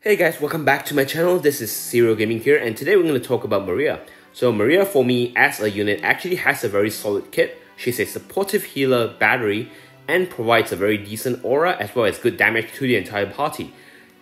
Hey guys, welcome back to my channel. This is Serial Gaming here, and today we're going to talk about Mariiiaaa. So Mariiiaaa for me as a unit actually has a very solid kit. She's a supportive healer battery and provides a very decent aura as well as good damage to the entire party.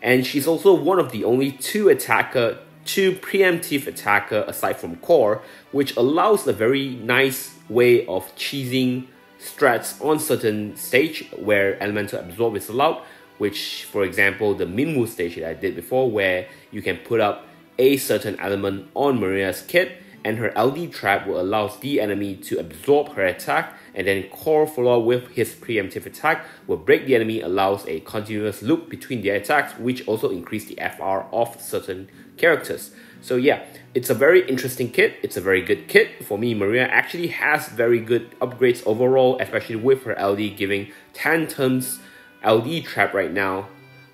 And she's also one of the only two preemptive attacker aside from core, which allows a very nice way of cheesing strats on certain stage where elemental absorb is allowed, which for example the Minwoo stage that I did before, where you can put up a certain element on Mariiiaaa's kit and her LD trap will allow the enemy to absorb her attack, and then core follow with his preemptive attack will break the enemy, allows a continuous loop between their attacks, which also increase the FR of certain characters. So yeah, it's a very interesting kit, it's a very good kit. For me, Mariiiaaa actually has very good upgrades overall, especially with her LD giving 10 turns LD trap right now.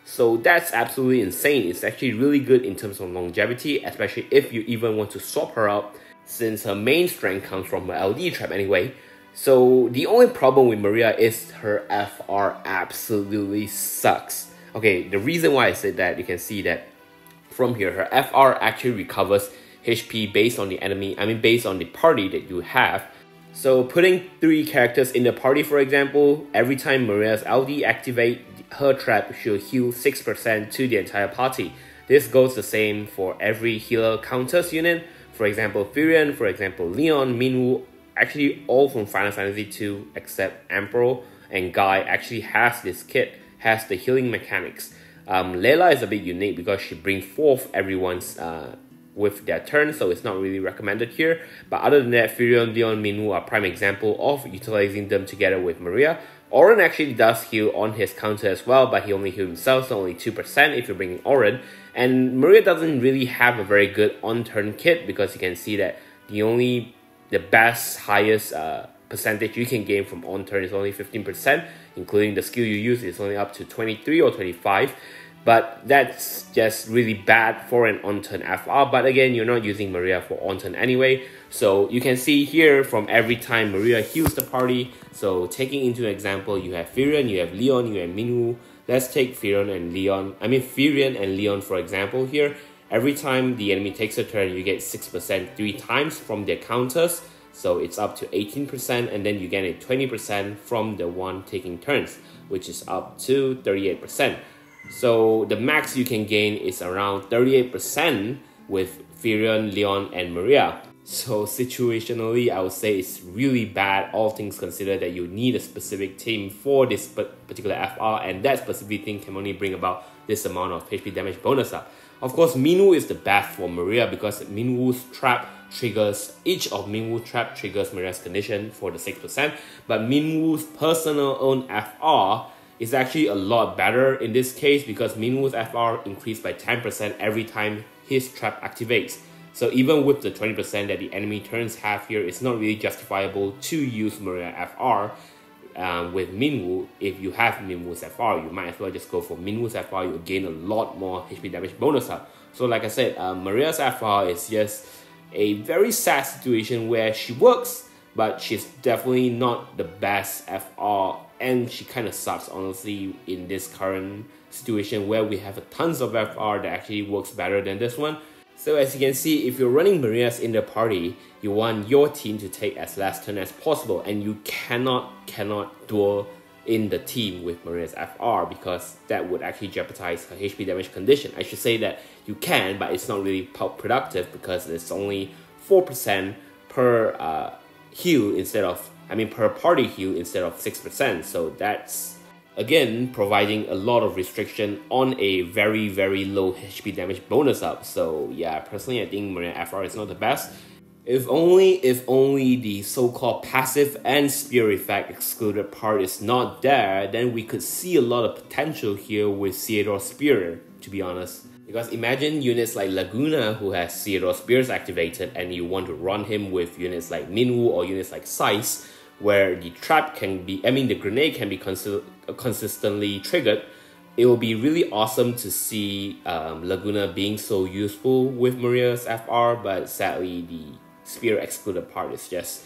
So that's absolutely insane. It's actually really good in terms of longevity, especially if you even want to swap her out, since her main strength comes from her LD trap anyway. So the only problem with Mariiiaaa is her FR absolutely sucks. Okay, the reason why I said that, you can see that from here, her FR actually recovers HP based on the enemy, based on the party that you have. So putting 3 characters in the party, for example, every time Mariiiaaa's LD activate, her trap should heal 6% to the entire party. This goes the same for every healer counters unit. For example, Fujin, for example, Leon, Minwoo, actually all from Final Fantasy II except Emperor and Guy actually has this kit, has the healing mechanics. Layla is a bit unique because she brings forth everyone's with their turn, so it's not really recommended here. But other than that, Fujin, Leon, Minwoo are prime example of utilizing them together with Mariiiaaa. Auron actually does heal on his counter as well, but he only heals himself, so only 2% if you're bringing Auron. And Mariiiaaa doesn't really have a very good on-turn kit, because you can see that the best highest percentage you can gain from on-turn is only 15%, including the skill you use is only up to 23 or 25. But that's just really bad for an on-turn FR. But again, you're not using Mariiiaaa for on-turn anyway. So you can see here from every time Mariiiaaa heals the party. So taking into example, you have Fujin, you have Leon, you have Minwoo. Let's take Fujin and Leon for example here. Every time the enemy takes a turn, you get 6% 3 times from their counters. So it's up to 18%, and then you get a 20% from the one taking turns, which is up to 38%. So the max you can gain is around 38% with Fujin, Leon, and Mariiiaaa. So situationally, I would say it's really bad, all things considered, that you need a specific team for this particular FR, and that specific thing can only bring about this amount of HP damage bonus up. Of course, Minwoo is the best for Mariiiaaa because each of Minwoo's trap triggers Mariiiaaa's condition for the 6%, but Minwoo's personal own FR is actually a lot better in this case, because Minwoo's FR increased by 10% every time his trap activates. So even with the 20% that the enemy turns have here, it's not really justifiable to use Mariiiaaa FR with Minwoo. If you have Minwoo's FR, you might as well just go for Minwoo's FR. You'll gain a lot more HP damage bonus up. So like I said, Mariiiaaa's FR is just a very sad situation where she works, but she's definitely not the best FR, and she kind of sucks honestly in this current situation where we have tons of FR that actually works better than this one. So as you can see, if you're running Mariiiaaa in the party, you want your team to take as last turn as possible, and you cannot duel in the team with Mariiiaaa's FR, because that would actually jeopardize her HP damage condition. I should say that you can, but it's not really productive because it's only 4% per heal instead of, per party heal instead of 6%. So that's again providing a lot of restriction on a very low HP damage bonus up. So yeah, personally I think Mariiiaaa FR is not the best. If only the so-called passive and spear effect excluded part is not there, then we could see a lot of potential here with Theodore Spear, to be honest. Because imagine units like Laguna who has Theodore Spears activated, and you want to run him with units like Minwoo or units like Sice, where the trap can be, the grenade can be consistently triggered. It will be really awesome to see Laguna being so useful with Mariiiaaa's FR, but sadly the spear excluded part is just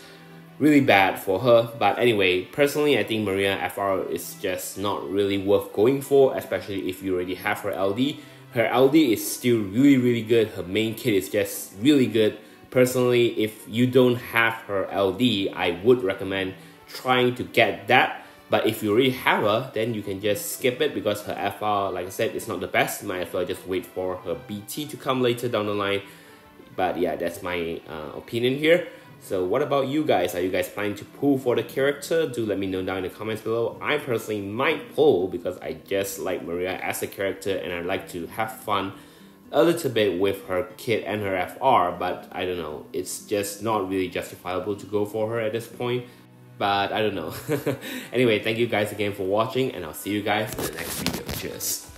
really bad for her. But anyway, personally I think Mariiiaaa FR is just not really worth going for, especially if you already have her LD. her LD is still really good. Her main kit is just really good. Personally, if you don't have her LD, I would recommend trying to get that. But if you already have her, then you can just skip it because her FR, like I said, is not the best. You might as well just wait for her BT to come later down the line. But yeah, that's my opinion here. So what about you guys? Are you guys planning to pull for the character? Do let me know down in the comments below. I personally might pull because I just like Mariiiaaa as a character and I like to have fun a little bit with her kit and her FR, but I don't know. It's just not really justifiable to go for her at this point. But I don't know. Anyway, thank you guys again for watching and I'll see you guys in the next video. Cheers.